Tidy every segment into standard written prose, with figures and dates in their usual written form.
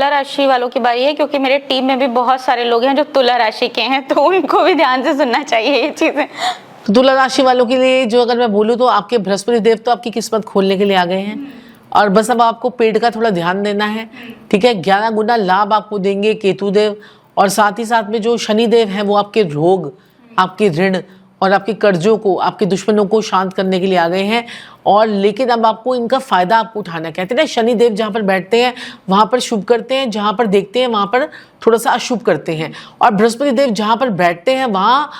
तुला राशि वालों की बारी है, क्योंकि मेरे टीम में भी बहुत सारे लोग हैं जो तुला राशि के हैं, तो उनको भी ध्यान से सुनना चाहिए ये चीजें। तो तुला राशि वालों के लिए जो अगर मैं बोलूँ तो आपके बृहस्पति देव तो आपकी किस्मत खोलने के लिए आ गए हैं, और बस अब आपको पेट का थोड़ा ध्यान देना है, ठीक है। 11 गुना लाभ आपको देंगे केतु देव, और साथ ही साथ में जो शनि देव हैं वो आपके रोग, आपके ऋण और आपके कर्जों को, आपके दुश्मनों को शांत करने के लिए आ गए हैं। और लेकिन अब आपको इनका फायदा आपको उठाना है। कहते हैं ना, शनि देव जहाँ पर बैठते हैं वहाँ पर शुभ करते हैं, जहाँ पर देखते हैं वहाँ पर थोड़ा सा अशुभ करते हैं, और बृहस्पति देव जहाँ पर बैठते हैं वहाँ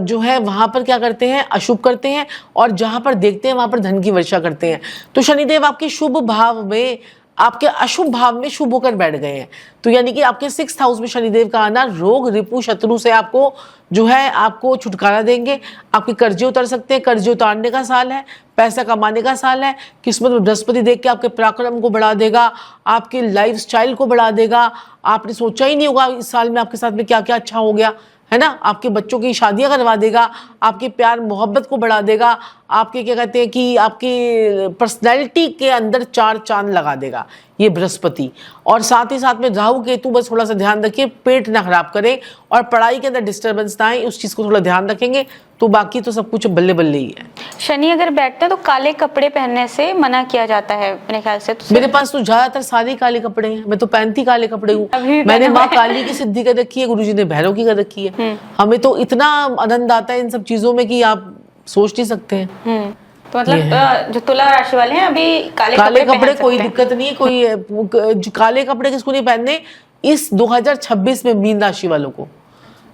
जो है वहाँ पर क्या करते हैं, अशुभ करते हैं, और जहाँ पर देखते हैं वहाँ पर धन की वर्षा करते हैं। तो शनिदेव आपके शुभ भाव में, आपके अशुभ भाव में शुभ होकर बैठ गए हैं। तो यानी कि आपके 6th हाउस में शनिदेव का आना रोग, रिपु, शत्रु से आपको जो है आपको छुटकारा देंगे। आपके कर्जे उतर सकते हैं, कर्जे उतारने का साल है, पैसा कमाने का साल है। किस्मत में बृहस्पति देख के आपके पराक्रम को बढ़ा देगा, आपके लाइफ स्टाइल को बढ़ा देगा। आपने सोचा ही नहीं होगा इस साल में आपके साथ में क्या क्या अच्छा हो गया, है ना। आपके बच्चों की शादियां करवा देगा, आपके प्यार मोहब्बत को बढ़ा देगा, आपके क्या कहते हैं कि आपकी पर्सनैलिटी के अंदर 4 चांद लगा देगा ये बृहस्पति। और साथ ही साथ में राहु केतु, बस थोड़ा सा ध्यान रखिए, पेट ना खराब करें और पढ़ाई के अंदर डिस्टर्बेंस ना आए, उस चीज़ को थोड़ा ध्यान रखेंगे तो बाकी तो सब कुछ बल्ले बल्ले ही है। शनि अगर बैठते हैं तो काले कपड़े पहनने से मना किया जाता है मेरे ख्याल से। तो मेरे पास तो ज्यादातर सारे काले कपड़े हैं, मैं तो पहनती काले कपड़े हूँ। अभी मैंने माँ काली की सिद्धि कर रखी है, गुरुजी ने भैरव की कर रखी है। हमें तो इतना आनंद आता है इन सब चीजों में कि आप सोच नहीं सकते हैं। तो मतलब जो तुला राशि वाले हैं अभी काले कपड़े कोई दिक्कत नहीं है, कोई काले कपड़े किसको नहीं पहनने। इस 2026 में मीन राशि वालों को,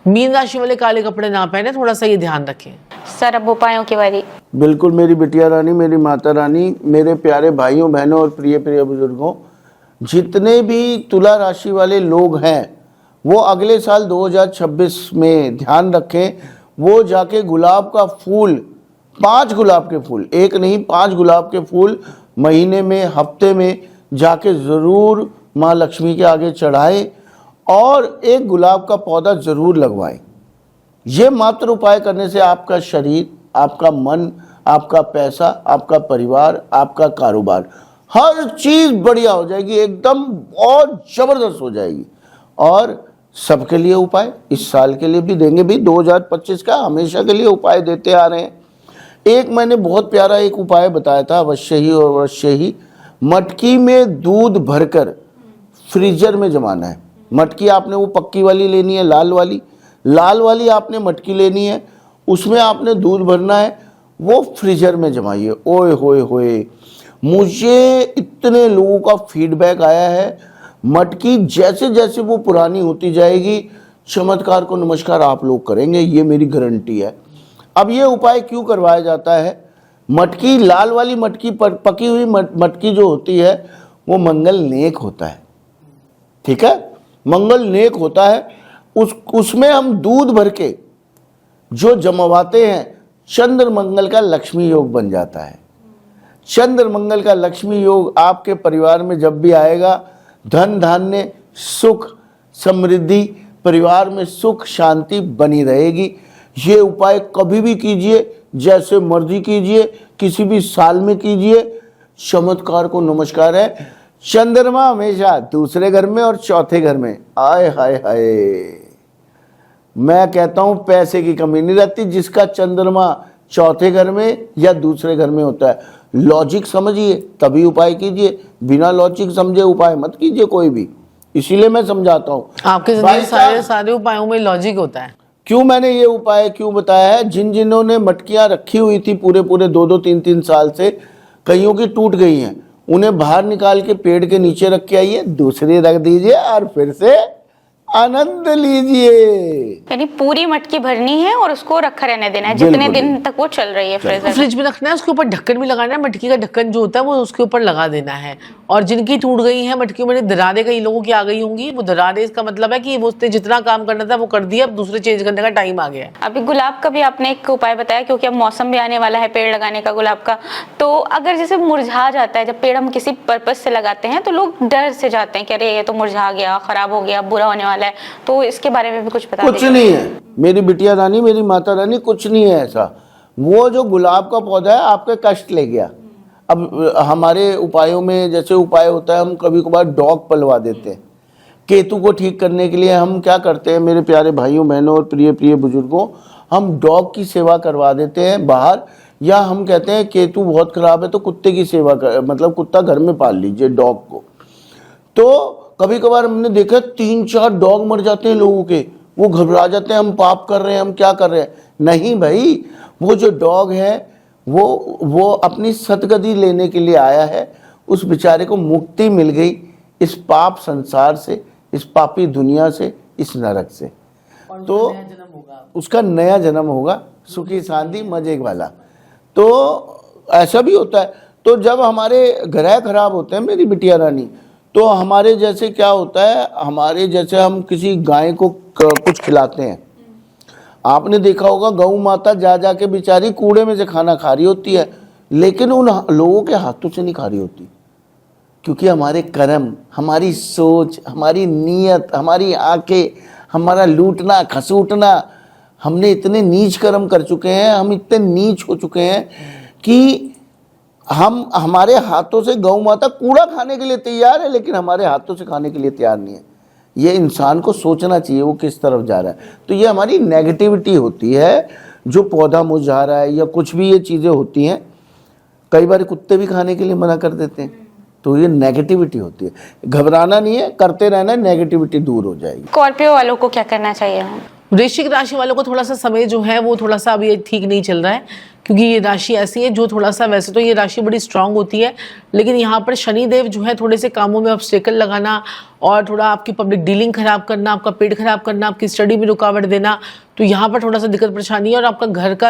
मीन राशि वाले काले कपड़े ना पहने, थोड़ा सा ये ध्यान रखें। सर अब उपायों की बारी। बिल्कुल मेरी बिटिया रानी, मेरी माता रानी, मेरे प्यारे भाइयों बहनों और प्रिय प्रिय बुजुर्गों, जितने भी तुला राशि वाले लोग हैं वो अगले साल 2026 में ध्यान रखें, वो जाके गुलाब का फूल, 5 गुलाब के फूल, एक नहीं 5 गुलाब के फूल महीने में, हफ्ते में जाके ज़रूर माँ लक्ष्मी के आगे चढ़ाए और एक गुलाब का पौधा ज़रूर लगवाएं। ये मात्र उपाय करने से आपका शरीर, आपका मन, आपका पैसा, आपका परिवार, आपका कारोबार, हर चीज़ बढ़िया हो जाएगी, एकदम बहुत ज़बरदस्त हो जाएगी। और सबके लिए उपाय इस साल के लिए भी देंगे भी, 2025 का हमेशा के लिए उपाय देते आ रहे हैं। एक मैंने बहुत प्यारा एक उपाय बताया था, अवश्य ही और अवश्य ही, मटकी में दूध भरकर फ्रीजर में जमाना है। मटकी आपने वो पक्की वाली लेनी है, लाल वाली आपने मटकी लेनी है, उसमें आपने दूध भरना है, वो फ्रीजर में जमाइए। ओए होए होए, मुझे इतने लोगों का फीडबैक आया है, मटकी जैसे जैसे वो पुरानी होती जाएगी, चमत्कार को नमस्कार आप लोग करेंगे, ये मेरी गारंटी है। अब ये उपाय क्यों करवाया जाता है, मटकी, लाल वाली मटकी, पकी हुई मटकी जो होती है वो मंगल नेक होता है, ठीक है, मंगल नेक होता है। उसमें हम दूध भर के जो जमवाते हैं, चंद्र मंगल का लक्ष्मी योग बन जाता है। चंद्र मंगल का लक्ष्मी योग आपके परिवार में जब भी आएगा, धन धान्य, सुख, समृद्धि, परिवार में सुख शांति बनी रहेगी। ये उपाय कभी भी कीजिए, जैसे मर्जी कीजिए, किसी भी साल में कीजिए, चमत्कार को नमस्कार है। चंद्रमा हमेशा दूसरे घर में और चौथे घर में, आए हाय हाय, मैं कहता हूं पैसे की कमी नहीं रहती जिसका चंद्रमा चौथे घर में या दूसरे घर में होता है। लॉजिक समझिए तभी उपाय कीजिए, बिना लॉजिक समझे उपाय मत कीजिए कोई भी, इसीलिए मैं समझाता हूं। आपके सारे उपायों में लॉजिक होता है। क्यों मैंने ये उपाय क्यों बताया है, जिन्होंने मटकियां रखी हुई थी पूरे 2-2, 3-3 साल से, कईयों की टूट गई हैं, उन्हें बाहर निकाल के पेड़ के नीचे रख के आइए, दूसरी रख दीजिए और फिर से आनंद लीजिए। यानी पूरी मटकी भरनी है और उसको रखा रहने देना है जितने दिन तक वो चल रही है फ्रिज में रखना है। उसके ऊपर ढक्कन भी लगाना है, मटकी का ढक्कन जो होता है वो उसके ऊपर लगा देना है। और जिनकी टूट गई है मटकी में, दरारें कई लोगों की आ गई होंगी, वो दरारें इसका मतलब है कि उसने जितना काम करना था वो कर दिया, अब दूसरे चेंज करने का टाइम आ गया है। अभी गुलाब का भी आपने एक उपाय बताया, क्योंकि अब मौसम भी आने वाला है पेड़ लगाने का गुलाब का। तो अगर जैसे मुरझा जाता है, जब पेड़ हम किसी पर्पज से लगाते हैं तो लोग डर से जाते हैं कि अरे ये तो मुरझा गया, खराब हो गया, बुरा होने वाला है, तो इसके बारे में भी कुछ बता दीजिए। कुछ नहीं है मेरी बिटिया रानी, मेरी माता रानी, कुछ नहीं है ऐसा। वो जो गुलाब का पौधा है आपके कष्ट ले गया। अब हमारे उपायों में जैसे उपाय होता है, हम कभी कभार डॉग पलवा देते हैं, केतु को ठीक करने के लिए हम क्या करते हैं मेरे प्यारे भाइयों बहनों और प्रिय प्रिय बुजुर्गों, हम डॉग की सेवा करवा देते हैं बाहर, या हम कहते हैं केतु बहुत खराब है तो कुत्ते की सेवा कर, मतलब कुत्ता घर में पाल लीजिए डॉग को। तो कभी कभार हमने देखा 3-4 डॉग मर जाते हैं लोगों के, वो घबरा जाते हैं हम पाप कर रहे हैं, हम क्या कर रहे हैं। नहीं भाई, वो जो डॉग है वो अपनी सदगति लेने के लिए आया है, उस बेचारे को मुक्ति मिल गई इस पाप संसार से, इस पापी दुनिया से, इस नरक से, तो उसका नया जन्म होगा सुखी शांति मजे वाला। तो ऐसा भी होता है। तो जब हमारे ग्रह खराब होते हैं मेरी बिटिया रानी, तो हमारे जैसे क्या होता है, हमारे जैसे हम किसी गाय को कुछ खिलाते हैं, आपने देखा होगा गौ माता जा जा के बेचारी कूड़े में से खाना खा रही होती है, लेकिन उन लोगों के हाथों से नहीं खा रही होती, क्योंकि हमारे कर्म, हमारी सोच, हमारी नीयत, हमारी आंखें, हमारा लूटना खसूटना, हमने इतने नीच कर्म कर चुके हैं, हम इतने नीच हो चुके हैं कि हम हमारे हाथों से गौ माता कूड़ा खाने के लिए तैयार है, लेकिन हमारे हाथों से खाने के लिए तैयार नहीं है। ये इंसान को सोचना चाहिए वो किस तरफ जा रहा है। तो ये हमारी नेगेटिविटी होती है, जो पौधा मुरझा रहा है या कुछ भी ये चीज़ें होती हैं। कई बार कुत्ते भी खाने के लिए मना कर देते हैं, तो ये नेगेटिविटी होती है। घबराना नहीं है, करते रहना, नेगेटिविटी दूर हो जाएगी। स्कॉर्पियो वालों को क्या करना चाहिए? वृश्चिक राशि वालों को थोड़ा सा समय जो है वो थोड़ा सा अभी ठीक नहीं चल रहा है, क्योंकि ये राशि ऐसी है जो थोड़ा सा, वैसे तो ये राशि बड़ी स्ट्रांग होती है, लेकिन यहाँ पर शनिदेव जो है थोड़े से कामों में ऑब्स्टेकल लगाना और थोड़ा आपकी पब्लिक डीलिंग खराब करना, आपका पेट खराब करना, आपकी स्टडी में रुकावट देना, तो यहाँ पर थोड़ा सा दिक्कत परेशानी है। और आपका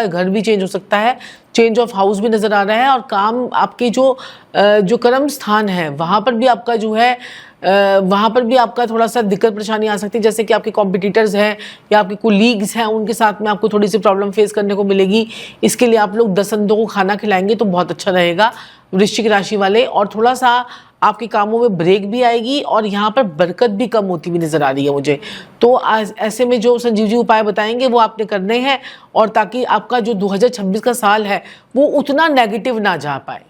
घर भी चेंज हो सकता है, चेंज ऑफ हाउस भी नजर आ रहा है, और काम आपके जो कर्म स्थान है वहाँ पर भी आपका जो है वहाँ पर भी आपका थोड़ा सा दिक्कत परेशानी आ सकती है। जैसे कि आपके कॉम्पिटिटर्स हैं या आपके कोलीग्स हैं, उनके साथ में आपको थोड़ी सी प्रॉब्लम फेस करने को मिलेगी। इसके लिए आप लोग 10 अंधों को खाना खिलाएंगे तो बहुत अच्छा रहेगा वृश्चिक राशि वाले। और थोड़ा सा आपके कामों में ब्रेक भी आएगी और यहाँ पर बरकत भी कम होती हुई नजर आ रही है मुझे। तो ऐसे में जो संजीव जी उपाय बताएंगे वो आपने करने हैं, और ताकि आपका जो 2026 का साल है वो उतना नेगेटिव ना जा पाए,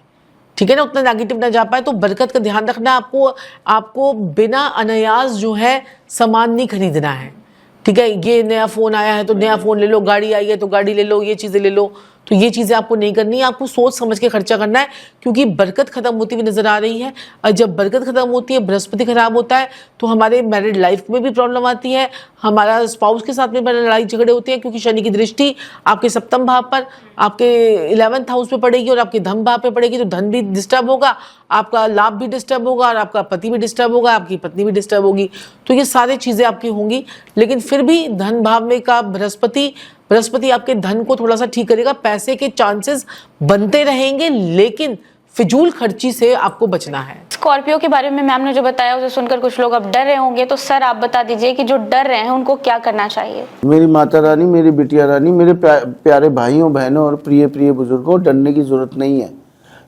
ठीक है ना, उतना नेगेटिव ना जा पाए। तो बरकत का ध्यान रखना, आपको बिना अनायास जो है सामान नहीं खरीदना है, ठीक है। ये नया फ़ोन आया है तो नया फ़ोन ले लो, गाड़ी आई है तो गाड़ी ले लो, ये चीज़ें ले लो, तो ये चीज़ें आपको नहीं करनी है। आपको सोच समझ के खर्चा करना है, क्योंकि बरकत खत्म होती हुई नजर आ रही है। और जब बरकत खत्म होती है, बृहस्पति खराब होता है, तो हमारे मैरिड लाइफ में भी प्रॉब्लम आती है, हमारा स्पाउस के साथ में लड़ाई झगड़े होते हैं, क्योंकि शनि की दृष्टि आपके सप्तम भाव पर, आपके 11th हाउस पे पड़ेगी और आपके धन भाव पे पड़ेगी, तो धन भी डिस्टर्ब होगा, आपका लाभ भी डिस्टर्ब होगा, और आपका पति भी डिस्टर्ब होगा, आपकी पत्नी भी डिस्टर्ब होगी। तो ये सारी चीज़ें आपकी होंगी, लेकिन फिर भी धन भाव में का बृहस्पति आपके धन को थोड़ा सा ठीक करेगा। पैसे के चांसेस बनते रहेंगे, लेकिन फिजूल खर्ची से आपको बचना है। स्कॉर्पियो के बारे में मैम ने जो बताया उसे सुनकर कुछ लोग अब डर रहे होंगे, तो सर आप बता दीजिए कि जो डर रहे हैं उनको क्या करना चाहिए? मेरी माता रानी, मेरी बिटिया रानी, मेरे प्यारे भाइयों बहनों और प्रिय प्रिय बुजुर्गों, डरने की जरूरत नहीं है।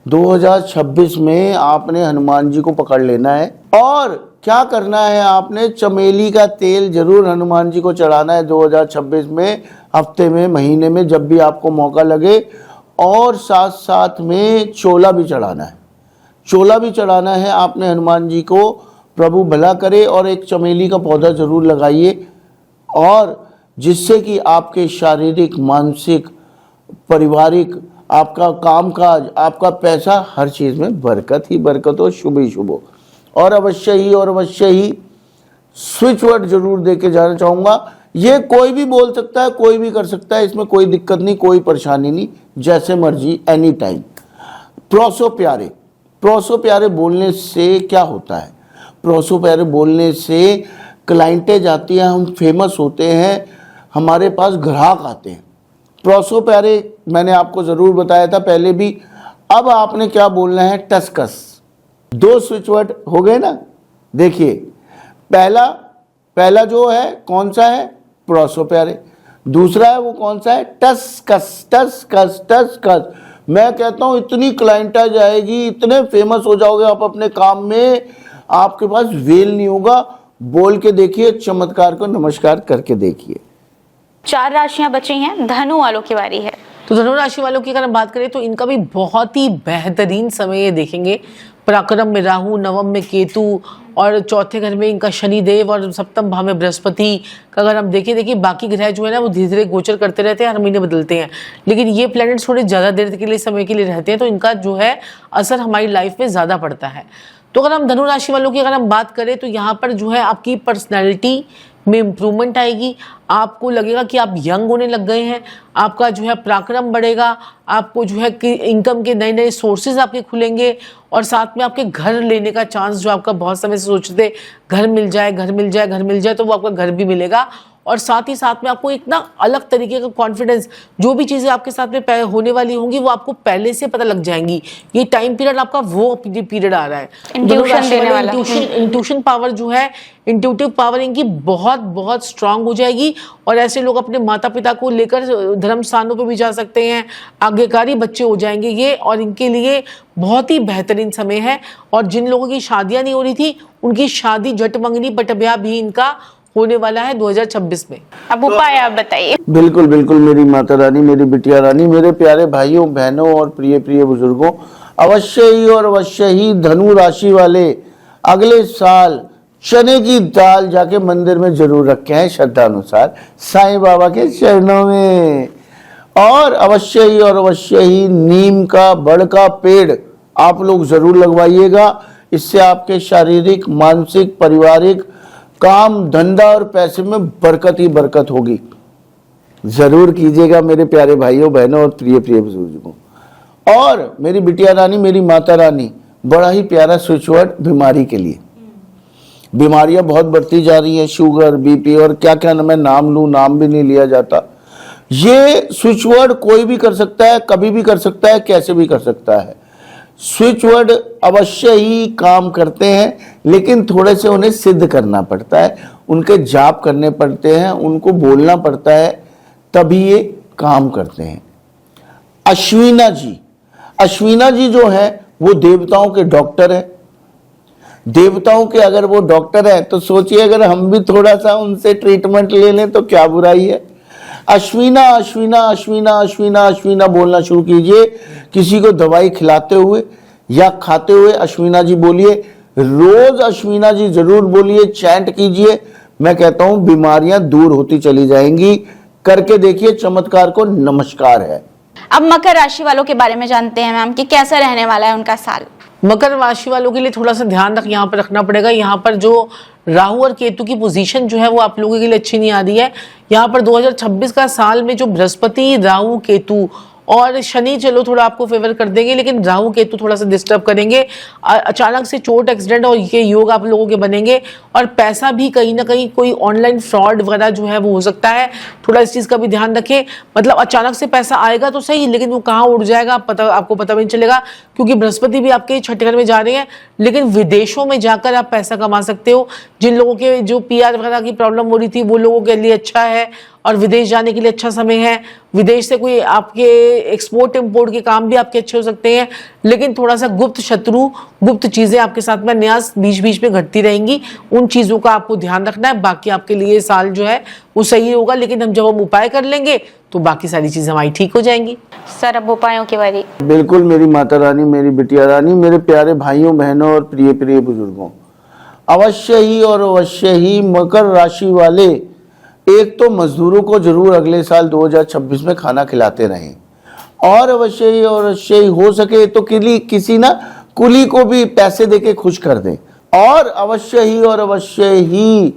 2026 में आपने हनुमान जी को पकड़ लेना है, और क्या करना है, आपने चमेली का तेल जरूर हनुमान जी को चढ़ाना है 2026 में, हफ्ते में, महीने में, जब भी आपको मौका लगे। और साथ साथ में चोला भी चढ़ाना है, चोला भी चढ़ाना है आपने हनुमान जी को, प्रभु भला करे। और एक चमेली का पौधा जरूर लगाइए, और जिससे कि आपके शारीरिक, मानसिक, पारिवारिक, आपका कामकाज, आपका पैसा, हर चीज़ में बरकत ही बरकत हो, शुभ ही शुभ हो। और अवश्य ही स्विच वर्ड जरूर दे के जाना चाहूँगा। ये कोई भी बोल सकता है, कोई भी कर सकता है, इसमें कोई दिक्कत नहीं, कोई परेशानी नहीं, जैसे मर्जी, एनी टाइम। प्रोसो प्यारे बोलने से क्या होता है? प्रोसो प्यारे बोलने से क्लाइंटें जाती हैं, हम फेमस होते हैं, हमारे पास ग्राहक आते हैं। प्रोसो प्यारे मैंने आपको ज़रूर बताया था पहले भी। अब आपने क्या बोलना है? टसकस। 2 स्विच वर्ड हो गए ना। देखिए, पहला जो है कौन सा है? प्रोसो प्यारे। दूसरा है वो कौन सा है? टसकस। टसकस टसकस। मैं कहता हूँ इतनी क्लाइंट आ जाएगी, इतने फेमस हो जाओगे आप अपने काम में, आपके पास वेल नहीं होगा। बोल के देखिए, चमत्कार को नमस्कार करके देखिए। 4 राशियां बची हैं, धनु वालों की बारी है। तो धनु राशि वालों की अगर हम बात करें तो इनका भी बहुत ही बेहतरीन समय ये देखेंगे। पराक्रम में राहु, नवम में केतु और चौथे घर में इनका शनिदेव और सप्तम भाव में बृहस्पति का अगर हम देखिए बाकी ग्रह जो है ना वो धीरे धीरे गोचर करते रहते हैं, हर महीने बदलते हैं, लेकिन ये प्लैनेट्स थोड़े ज़्यादा देर के लिए समय के लिए रहते हैं, तो इनका जो है असर हमारी लाइफ में ज़्यादा पड़ता है। तो अगर हम धनु राशि वालों की अगर हम बात करें तो यहाँ पर जो है आपकी पर्सनैलिटी में इम्प्रूवमेंट आएगी, आपको लगेगा कि आप यंग होने लग गए हैं, आपका जो है पराक्रम बढ़ेगा, आपको जो है कि इनकम के नए नए सोर्सेज आपके खुलेंगे और साथ में आपके घर लेने का चांस जो आपका बहुत समय से सोचते घर मिल जाए घर मिल जाए घर मिल जाए, तो वो आपका घर भी मिलेगा। और साथ ही साथ में आपको एक ना अलग तरीके का कॉन्फिडेंस, जो भी चीज़ें आपके साथ में होने वाली होंगी वो आपको पहले से पता लग जाएंगी। ये टाइम पीरियड आपका वो पीरियड आ रहा है। इंट्यूशन पावर जो है, इंट्यूटिव पावर इनकी बहुत बहुत स्ट्रांग हो जाएगी और ऐसे लोग अपने माता पिता को लेकर धर्म स्थानों पे भी जा सकते हैं, आज्ञाकारी बच्चे हो जाएंगे ये, और इनके लिए बहुत ही बेहतरीन समय है। और जिन लोगों की शादियां नहीं हो रही थी उनकी शादी जट मंगनी पटब्याह भी इनका होने वाला है 2026 में। अब उपाय आप बताइए। बिल्कुल बिल्कुल मेरी माता रानी, मेरी बिटिया रानी, मेरे प्यारे भाइयों बहनों और प्रिय प्रिय बुजुर्गों, अवश्य ही और अवश्य ही धनु राशि वाले अगले साल चने की दाल जाके मंदिर में जरूर रखे हैं श्रद्धा अनुसार साईं बाबा के चरणों में। और अवश्य ही नीम का बड़ का पेड़ आप लोग जरूर लगवाइएगा। इससे आपके शारीरिक, मानसिक, पारिवारिक, काम धंधा और पैसे में बरकत ही बरकत होगी। जरूर कीजिएगा मेरे प्यारे भाइयों बहनों और प्रिय प्रिय बुजुर्गों। और मेरी बिटिया रानी, मेरी माता रानी, बड़ा ही प्यारा स्विच वर्ड बीमारी के लिए। बीमारियां बहुत बढ़ती जा रही हैं, शुगर, बीपी और क्या क्या मैं नाम लूं, नाम भी नहीं लिया जाता। ये स्विच वर्ड कोई भी कर सकता है, कभी भी कर सकता है, कैसे भी कर सकता है। स्विच वर्ड अवश्य ही काम करते हैं, लेकिन थोड़े से उन्हें सिद्ध करना पड़ता है, उनके जाप करने पड़ते हैं, उनको बोलना पड़ता है, तभी ये काम करते हैं। अश्विना जी जो है वो देवताओं के डॉक्टर है। देवताओं के अगर वो डॉक्टर है तो सोचिए अगर हम भी थोड़ा सा उनसे ट्रीटमेंट ले लें तो क्या बुराई है। अश्विना अश्विना अश्विना अश्विना अश्विना बोलना शुरू कीजिए। किसी को दवाई खिलाते हुए या खाते हुए अश्विना जी बोलिए, रोज अश्विना जी जरूर बोलिए, चैंट कीजिए। मैं कहता हूं बीमारियां दूर होती चली जाएंगी। करके देखिए, चमत्कार को नमस्कार है। अब मकर राशि वालों के बारे में जानते हैं मैम कि कैसा रहने वाला है उनका साल। मकर राशि वालों के लिए थोड़ा सा ध्यान यहाँ पर रखना पड़ेगा। यहाँ पर जो राहु और केतु की पोजीशन जो है वो आप लोगों के लिए अच्छी नहीं आ रही है। यहाँ पर 2026 का साल में जो बृहस्पति, राहु, केतु और शनि चलो थोड़ा आपको फेवर कर देंगे, लेकिन राहु केतु थोड़ा सा डिस्टर्ब करेंगे। अचानक से चोट, एक्सीडेंट और ये योग आप लोगों के बनेंगे। और पैसा भी कहीं ना कहीं कोई ऑनलाइन फ्रॉड वगैरह जो है वो हो सकता है, थोड़ा इस चीज़ का भी ध्यान रखें। मतलब अचानक से पैसा आएगा तो सही, लेकिन वो कहाँ उड़ जाएगा आपको पता भी नहीं चलेगा, क्योंकि बृहस्पति भी आपके छठे घर में जा रहे हैं। लेकिन विदेशों में जाकर आप पैसा कमा सकते हो। जिन लोगों के जो PR वगैरह की प्रॉब्लम हो रही थी वो लोगों के लिए अच्छा है और विदेश जाने के लिए अच्छा समय है। विदेश से कोई आपके एक्सपोर्ट इंपोर्ट के काम भी आपके अच्छे हो सकते हैं, लेकिन थोड़ा सा गुप्त शत्रु, गुप्त चीजें आपके साथ में न्यास बीच बीच में घटती रहेंगी। उन चीजों का आपको ध्यान रखना है। बाकी आपके लिए साल जो है वो सही होगा, लेकिन जब हम उपाय कर लेंगे तो बाकी सारी चीजें हमारी ठीक हो जाएंगी। सर अब उपायों की बारी। बिल्कुल मेरी माता रानी, मेरी बिटिया रानी, मेरे प्यारे भाइयों बहनों और प्रिय प्रिय बुजुर्गों, अवश्य ही और अवश्य ही मकर राशि वाले एक तो मजदूरों को जरूर अगले साल 2026 में खाना खिलाते रहें। और अवश्य ही और अवश्य ही हो सके तो किसी ना कुली को भी पैसे देके खुश कर दें। और अवश्य ही और अवश्य ही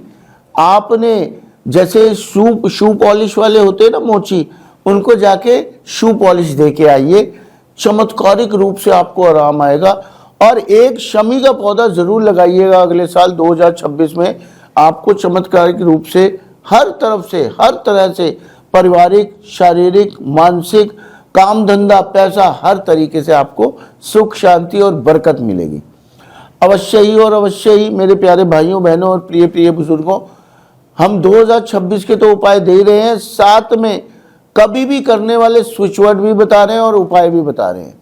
आपने जैसे शू पॉलिश वाले होते हैं ना मोची, उनको जाके शू पॉलिश दे के आइए। चमत्कारिक रूप से आपको आराम आएगा। और एक शमी का पौधा जरूर लगाइएगा अगले साल 2026 में। आपको चमत्कारिक रूप से हर तरह से पारिवारिक, शारीरिक, मानसिक, काम धंधा, पैसा, हर तरीके से आपको सुख, शांति और बरकत मिलेगी। अवश्य ही और अवश्य ही मेरे प्यारे भाइयों बहनों और प्रिय प्रिय बुजुर्गों, हम 2026 के तो उपाय दे रहे हैं, साथ में कभी भी करने वाले स्विच वर्ड भी बता रहे हैं और उपाय भी बता रहे हैं।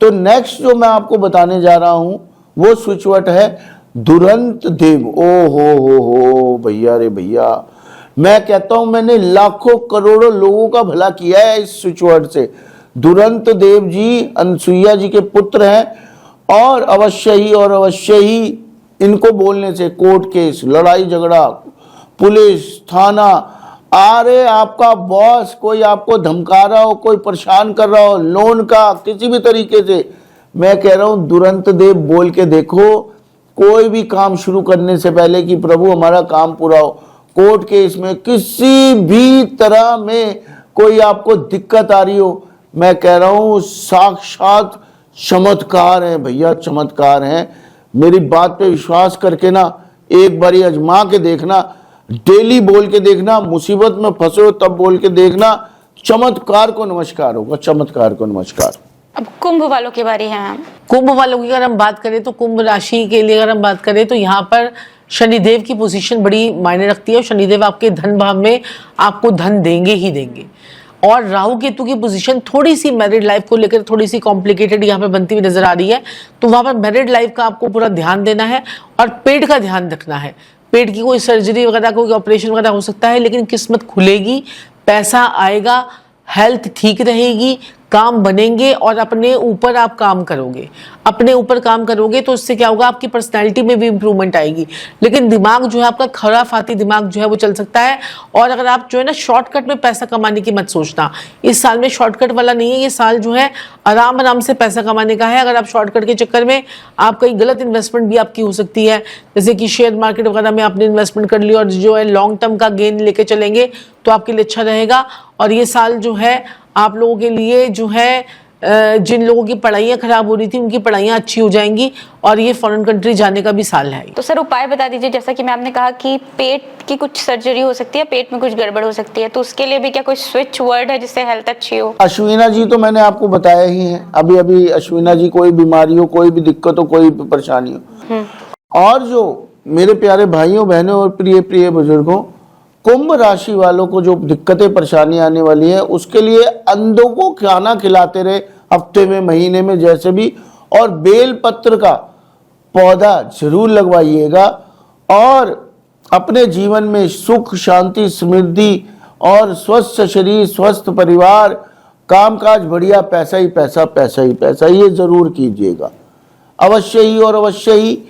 तो नेक्स्ट जो मैं आपको बताने जा रहा हूं वो स्विच वर्ड है दुरंत देव। ओ हो भैया रे भैया, मैं कहता हूं मैंने लाखों करोड़ों लोगों का भला किया है इस स्विच वर्ड से। दुरंत देव जी अनसुईया जी के पुत्र हैं और अवश्य ही इनको बोलने से कोर्ट केस, लड़ाई झगड़ा, पुलिस, थाना, अरे आपका बॉस कोई आपको धमका रहा हो, कोई परेशान कर रहा हो, लोन का किसी भी तरीके से, मैं कह रहा हूं तुरंत देव बोल के देखो, कोई भी काम शुरू करने से पहले कि प्रभु हमारा काम पूरा हो। कोर्ट केस में किसी भी तरह में कोई आपको दिक्कत आ रही हो, मैं कह रहा हूं साक्षात चमत्कार है भैया, चमत्कार है। मेरी बात पे विश्वास करके ना एक बारी आजमा के देखना, डेली बोल के देखना, मुसीबत में फंसे हो तब बोल के देखना, चमत्कार को नमस्कार होगा, चमत्कार को नमस्कार। अब कुंभ वालों की बारी है मैम। कुंभ वालों की अगर हम बात करें तो कुंभ राशि के लिए अगर हम बात करें तो यहाँ पर शनिदेव की पोजीशन बड़ी मायने रखती है। शनिदेव आपके धन भाव में आपको धन देंगे ही देंगे। और राहु केतु की पोजीशन थोड़ी सी मैरिड लाइफ को लेकर थोड़ी सी कॉम्प्लिकेटेड यहाँ पे बनती हुई नजर आ रही है, तो वहां पर मैरिड लाइफ का आपको पूरा ध्यान देना है और पेट का ध्यान रखना है। पेट की कोई सर्जरी वगैरह, कोई ऑपरेशन वगैरह हो सकता है, लेकिन किस्मत खुलेगी, पैसा आएगा, हेल्थ ठीक रहेगी, काम बनेंगे और अपने ऊपर आप काम करोगे। अपने ऊपर काम करोगे तो इससे क्या होगा, आपकी पर्सनैलिटी में भी इंप्रूवमेंट आएगी। लेकिन दिमाग जो है आपका खराफाती दिमाग जो है वो चल सकता है। और अगर आप जो है ना शॉर्टकट में पैसा कमाने की मत सोचना, इस साल में शॉर्टकट वाला नहीं है। ये साल जो है आराम आराम से पैसा कमाने का है। अगर आप शॉर्टकट के चक्कर में आप कहीं गलत इन्वेस्टमेंट भी आपकी हो सकती है, जैसे कि शेयर मार्केट वगैरह में आपने इन्वेस्टमेंट कर लिया और जो है लॉन्ग टर्म का गेन लेके चलेंगे तो आपके लिए अच्छा रहेगा। और ये साल जो है आप लोगों के लिए जो है जिन लोगों की पढ़ाइयाँ खराब हो रही थी उनकी पढ़ाइयाँ अच्छी हो जाएंगी और ये फॉरेन कंट्री जाने का भी साल है। तो सर उपाय बता दीजिए, जैसा कि मैम ने कहा कि पेट की कुछ सर्जरी हो सकती है, पेट में कुछ गड़बड़ हो सकती है, तो उसके लिए भी क्या कोई स्विच वर्ड है जिससे हेल्थ अच्छी हो? अश्विना जी तो मैंने आपको बताया ही है अभी अभी। अश्विना जी कोई बीमारी हो, कोई भी दिक्कत हो, कोई भी परेशानी हो, और जो मेरे प्यारे भाइयों बहनों और प्रिय प्रिय बुजुर्गों, कुंभ राशि वालों को जो दिक्कतें परेशानी आने वाली है उसके लिए अंधों को खाना खिलाते रहे हफ्ते में, महीने में, जैसे भी। और बेल पत्र का पौधा जरूर लगवाइएगा और अपने जीवन में सुख, शांति, समृद्धि और स्वस्थ शरीर, स्वस्थ परिवार, कामकाज बढ़िया, पैसा ही पैसा, पैसा ही पैसा, ये जरूर कीजिएगा। अवश्य ही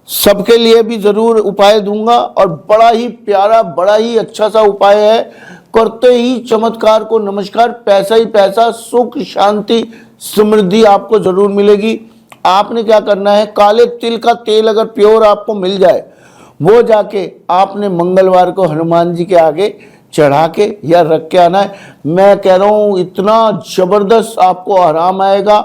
सबके लिए भी जरूर उपाय दूंगा और बड़ा ही प्यारा, बड़ा ही अच्छा सा उपाय है। करते ही चमत्कार को नमस्कार। पैसा ही पैसा, सुख, शांति, समृद्धि आपको जरूर मिलेगी। आपने क्या करना है, काले तिल का तेल अगर प्योर आपको मिल जाए वो जाके आपने मंगलवार को हनुमान जी के आगे चढ़ा के या रख के आना है। मैं कह रहा हूँ इतना जबरदस्त आपको आराम आएगा।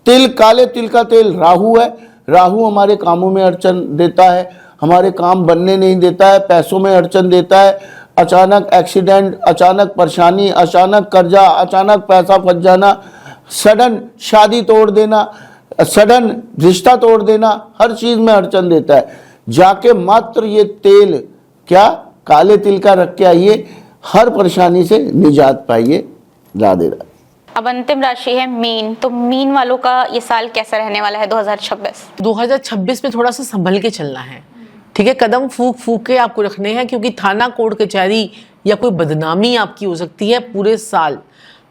तिल, काले तिल का तेल राहु है। राहु हमारे कामों में अड़चन देता है, हमारे काम बनने नहीं देता है, पैसों में अड़चन देता है, अचानक एक्सीडेंट, अचानक परेशानी, अचानक कर्जा, अचानक पैसा फंस जाना, सडन शादी तोड़ देना, सडन रिश्ता तोड़ देना, हर चीज में अड़चन देता है। जाके मात्र ये तेल क्या काले तिल का रख के आइए, हर परेशानी से निजात पाइए। राधे राधे। अब अंतिम राशि है मीन। तो मीन वालों का ये साल कैसा रहने वाला है 2026? 2026 में थोड़ा सा संभल के चलना है, ठीक है। कदम फूक फूक के आपको रखने हैं, क्योंकि थाना, कोर्ट कचहरी या कोई बदनामी आपकी हो सकती है पूरे साल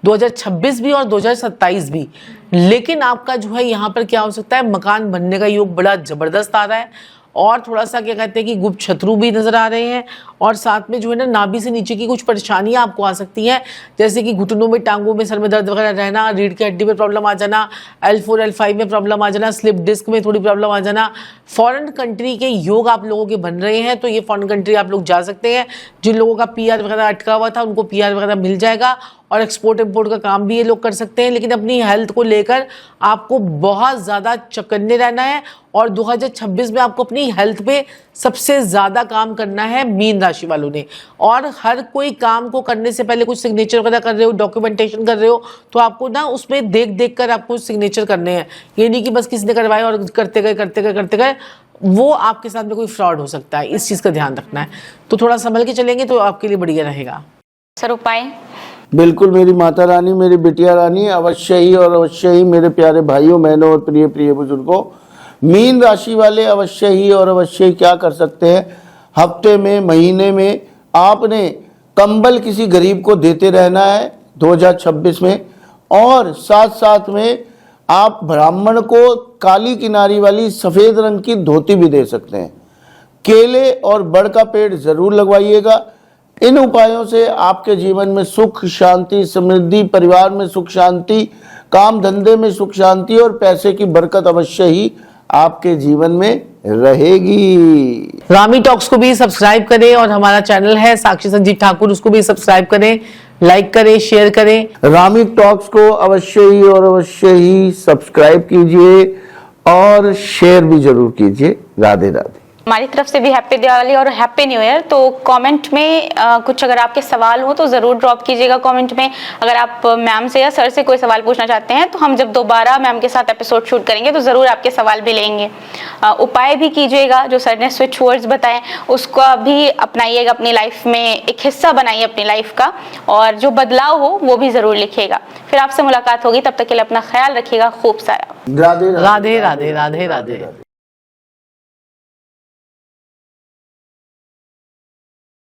2026 भी और 2027 भी। लेकिन आपका जो है यहाँ पर क्या हो सकता है, मकान बनने का योग बड़ा जबरदस्त आ रहा है और थोड़ा सा क्या कहते हैं कि गुप्त शत्रु भी नजर आ रहे हैं। और साथ में जो है ना नाभि से नीचे की कुछ परेशानियां आपको आ सकती हैं, जैसे कि घुटनों में, टांगों में, सर में दर्द वगैरह रहना, रीढ़ की हड्डी में प्रॉब्लम आ जाना, L4 L5 में प्रॉब्लम आ जाना, स्लिप डिस्क में थोड़ी प्रॉब्लम आ जाना। फॉरेन कंट्री के योग आप लोगों के बन रहे हैं, तो ये फॉरेन कंट्री आप लोग जा सकते हैं। जिन लोगों का PR वगैरह अटका हुआ था उनको PR वगैरह मिल जाएगा और एक्सपोर्ट इम्पोर्ट का काम भी ये लोग कर सकते हैं। लेकिन अपनी हेल्थ को लेकर आपको बहुत ज़्यादा चौकन्ने रहना है और 2026 में आपको अपनी हेल्थ पे सबसे ज़्यादा काम करना है मीन राशि वालों ने। और हर कोई काम को करने से पहले कुछ सिग्नेचर वगैरह कर रहे हो, डॉक्यूमेंटेशन कर रहे हो, तो आपको ना उसमें देख देख कर आपको सिग्नेचर करने हैं। ये नहीं कि बस किसी ने करवाए और करते गए, वो आपके साथ में कोई फ्रॉड हो सकता है। इस चीज़ का ध्यान रखना है, तो थोड़ा संभल के चलेंगे तो आपके लिए बढ़िया रहेगा। सर उपाय? बिल्कुल मेरी माता रानी, मेरी बिटिया रानी, अवश्य ही मेरे प्यारे भाइयों बहनों और प्रिय प्रिय बुजुर्गों, मीन राशि वाले अवश्य ही क्या कर सकते हैं, हफ्ते में, महीने में आपने कंबल किसी गरीब को देते रहना है 2026 में। और साथ साथ में आप ब्राह्मण को काली किनारी वाली सफेद रंग की धोती भी दे सकते हैं। केले और बड़ का पेड़ जरूर लगवाइएगा। इन उपायों से आपके जीवन में सुख शांति समृद्धि, परिवार में सुख शांति, काम धंधे में सुख शांति और पैसे की बरकत अवश्य ही आपके जीवन में रहेगी। रामी टॉक्स को भी सब्सक्राइब करें और हमारा चैनल है साक्षी संजीव ठाकुर, उसको भी सब्सक्राइब करें, लाइक करें, शेयर करें। रामी टॉक्स को अवश्य ही सब्सक्राइब कीजिए और शेयर भी जरूर कीजिए। राधे राधे। हमारी तरफ से भी हैप्पी दिवाली और हैप्पी न्यू ईयर। तो कमेंट में कुछ अगर आपके सवाल हो तो ज़रूर ड्रॉप कीजिएगा कमेंट में। अगर आप मैम से या सर से कोई सवाल पूछना चाहते हैं तो हम जब दोबारा मैम के साथ एपिसोड शूट करेंगे तो ज़रूर आपके सवाल भी लेंगे। उपाय भी कीजिएगा, जो सर ने स्विच वर्ड्स बताए उसका भी अपनाइएगा अपनी लाइफ में, एक हिस्सा बनाइए अपनी लाइफ का, और जो बदलाव हो वो भी ज़रूर लिखिएगा। फिर आपसे मुलाकात होगी, तब तक के लिए अपना ख्याल रखिएगा खूब सारा। राधे राधे राधे राधे राधे।